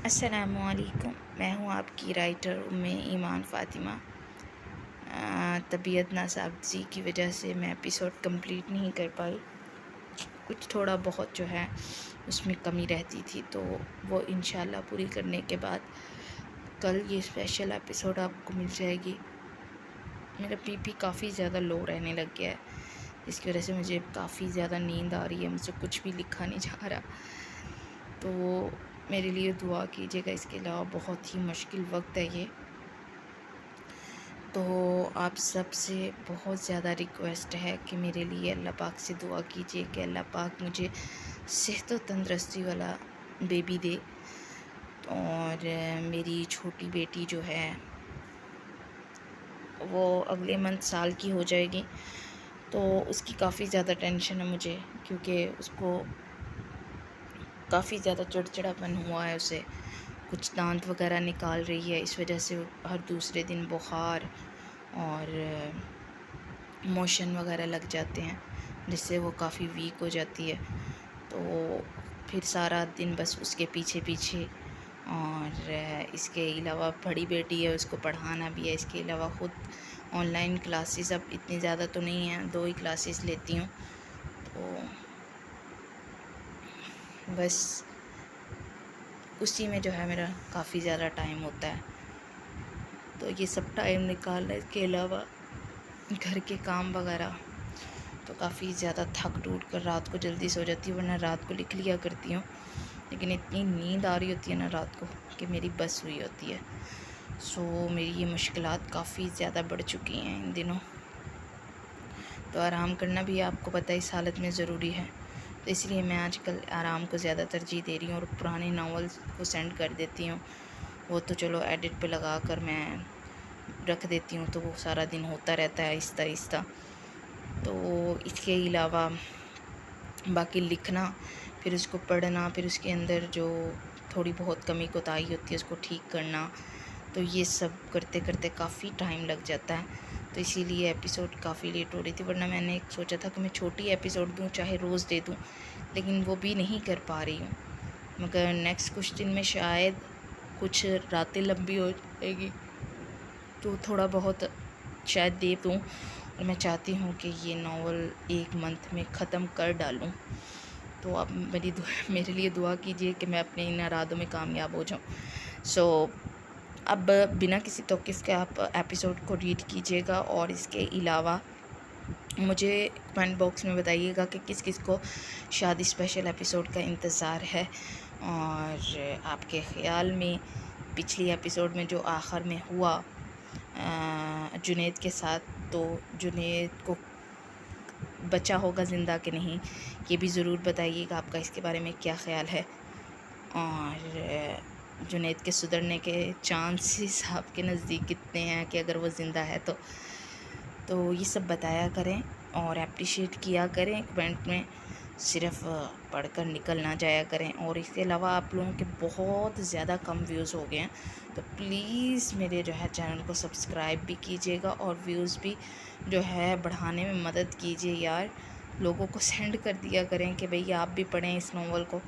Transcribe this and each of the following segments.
अस्सलामुअलैकुम। मैं हूँ आपकी राइटर उम्मे ईमान फ़ातिमा। तबीयत नासाज़ी की वजह से मैं एपिसोड कंप्लीट नहीं कर पाई। कुछ थोड़ा बहुत जो है उसमें कमी रहती थी, तो वो इंशाल्लाह पूरी करने के बाद कल ये स्पेशल एपिसोड आपको मिल जाएगी। मेरा बीपी काफ़ी ज़्यादा लो रहने लग गया है, इसकी वजह से मुझे काफ़ी ज़्यादा नींद आ रही है, मुझसे कुछ भी लिखा नहीं जा रहा। तो मेरे लिए दुआ कीजिएगा। इसके अलावा बहुत ही मुश्किल वक्त है ये। तो आप सब से बहुत ज़्यादा रिक्वेस्ट है कि मेरे लिए अल्लाह पाक से दुआ कीजिए कि अल्लाह पाक मुझे सेहत व तंदरुस्ती वाला बेबी दे। और मेरी छोटी बेटी जो है वो अगले मंथ साल की हो जाएगी, तो उसकी काफ़ी ज़्यादा टेंशन है मुझे, क्योंकि उसको काफ़ी ज़्यादा चिड़चिड़ापन हुआ है। उसे कुछ दांत वगैरह निकाल रही है, इस वजह से हर दूसरे दिन बुखार और मोशन वगैरह लग जाते हैं, जिससे वो काफ़ी वीक हो जाती है। तो फिर सारा दिन बस उसके पीछे पीछे। और इसके अलावा बड़ी बेटी है, उसको पढ़ाना भी है। इसके अलावा ख़ुद ऑनलाइन क्लासेस अब इतनी ज़्यादा तो नहीं हैं, 2 ही क्लासेस लेती हूँ। तो बस उसी में जो है मेरा काफ़ी ज़्यादा टाइम होता है। तो ये सब टाइम निकालने के अलावा घर के काम वगैरह, तो काफ़ी ज़्यादा थक टूट कर रात को जल्दी सो जाती हूँ, वरना रात को लिख लिया करती हूँ। लेकिन इतनी नींद आ रही होती है ना रात को कि मेरी बस हुई होती है। सो मेरी ये मुश्किलात काफ़ी ज़्यादा बढ़ चुकी हैं इन दिनों। तो आराम करना भी आपको पता है इस हालत में ज़रूरी है, तो इसलिए मैं आजकल आराम को ज़्यादा तरजीह दे रही हूँ और पुराने नावल्स को सेंड कर देती हूँ। वो तो चलो एडिट पे लगा कर मैं रख देती हूँ, तो वो सारा दिन होता रहता है आहिस्ता आहिस्ता। तो इसके अलावा बाकी लिखना, फिर उसको पढ़ना, फिर उसके अंदर जो थोड़ी बहुत कमी कोताही होती है उसको ठीक करना, तो ये सब करते करते काफ़ी टाइम लग जाता है। तो इसीलिए एपिसोड काफ़ी लेट हो रही थी, वरना मैंने सोचा था कि मैं छोटी एपिसोड दूँ, चाहे रोज़ दे दूँ, लेकिन वो भी नहीं कर पा रही हूँ। मगर नेक्स्ट कुछ दिन में शायद कुछ रातें लंबी हो जाएगी, तो थोड़ा बहुत शायद दे दूँ। और मैं चाहती हूँ कि ये नावल 1 मंथ में ख़त्म कर डालूँ। तो आप मेरे लिए दुआ कीजिए कि मैं अपने इन इरादों में कामयाब हो जाऊँ। सो अब बिना किसी तौक़ीफ़ के आप एपिसोड को रीड कीजिएगा, और इसके अलावा मुझे कमेंट बॉक्स में बताइएगा कि किस किस को शादी स्पेशल एपिसोड का इंतज़ार है। और आपके ख़्याल में पिछली एपिसोड में जो आखिर में हुआ जुनैद के साथ, तो जुनैद को बचा होगा ज़िंदा कि नहीं, ये भी ज़रूर बताइएगा आपका इसके बारे में क्या ख़्याल है। और जुनैद के सुधरने के चांसेस आपके नज़दीक कितने हैं कि अगर वो ज़िंदा है तो ये सब बताया करें और अप्रिशिएट किया करें कमेंट में, सिर्फ़ पढ़कर निकल ना जाया करें। और इसके अलावा आप लोगों के बहुत ज़्यादा कम व्यूज़ हो गए हैं, तो प्लीज़ मेरे जो है चैनल को सब्सक्राइब भी कीजिएगा और व्यूज़ भी जो है बढ़ाने में मदद कीजिए यार। लोगों को सेंड कर दिया करें कि भई आप भी पढ़ें इस नावल को,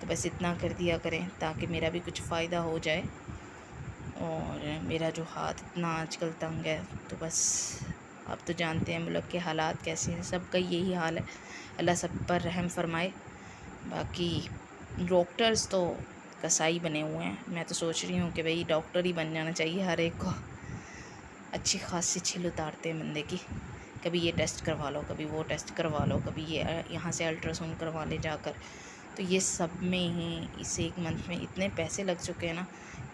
तो बस इतना कर दिया करें ताकि मेरा भी कुछ फ़ायदा हो जाए। और मेरा जो हाथ इतना आजकल तंग है, तो बस आप तो जानते हैं मुल्क के हालात कैसे हैं, सबका यही हाल है। अल्लाह सब पर रहम फरमाए। बाकी डॉक्टर्स तो कसाई बने हुए हैं, मैं तो सोच रही हूँ कि भाई डॉक्टर ही बन जाना चाहिए हर एक को। अच्छी खासी छिल उतारते हैं बंदे की, कभी ये टेस्ट करवा लो, कभी वो टेस्ट करवा लो, कभी ये यहाँ से अल्ट्रासाउंड करवा ले जाकर। तो ये सब में ही इस 1 मंथ में इतने पैसे लग चुके हैं ना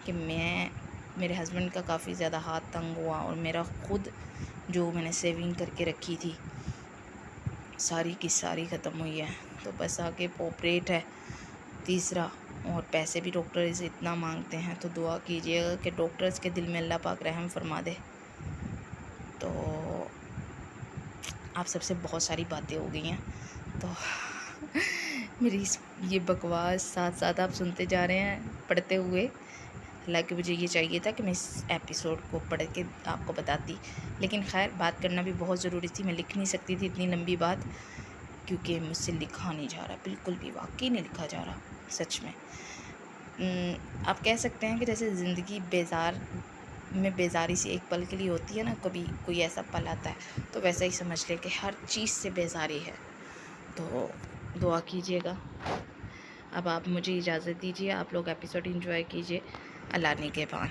कि मेरे हस्बैंड का काफ़ी ज़्यादा हाथ तंग हुआ, और मेरा ख़ुद जो मैंने सेविंग करके रखी थी सारी की सारी ख़त्म हुई है। तो बस आगे ऑपरेट है तीसरा, और पैसे भी डॉक्टर से इतना मांगते हैं, तो दुआ कीजिएगा कि डॉक्टर्स के दिल में अल्लाह पाक रहम फरमा दे। तो आप सबसे बहुत सारी बातें हो गई हैं, तो मेरी ये बकवास साथ साथ आप सुनते जा रहे हैं पढ़ते हुए। हालांकि मुझे ये चाहिए था कि मैं इस एपिसोड को पढ़ के आपको बताती, लेकिन खैर बात करना भी बहुत ज़रूरी थी। मैं लिख नहीं सकती थी इतनी लंबी बात, क्योंकि मुझसे लिखा नहीं जा रहा, बिल्कुल भी वाकई नहीं लिखा जा रहा सच में। आप कह सकते हैं कि जैसे ज़िंदगी बेजारी सी एक पल के लिए होती है ना, कभी कोई ऐसा पल आता है, तो वैसा ही समझ लें कि हर चीज़ से बेजारी है। तो दुआ कीजिएगा। अब आप मुझे इजाज़त दीजिए, आप लोग एपिसोड एंजॉय कीजिए। अल्लाह निगहबान।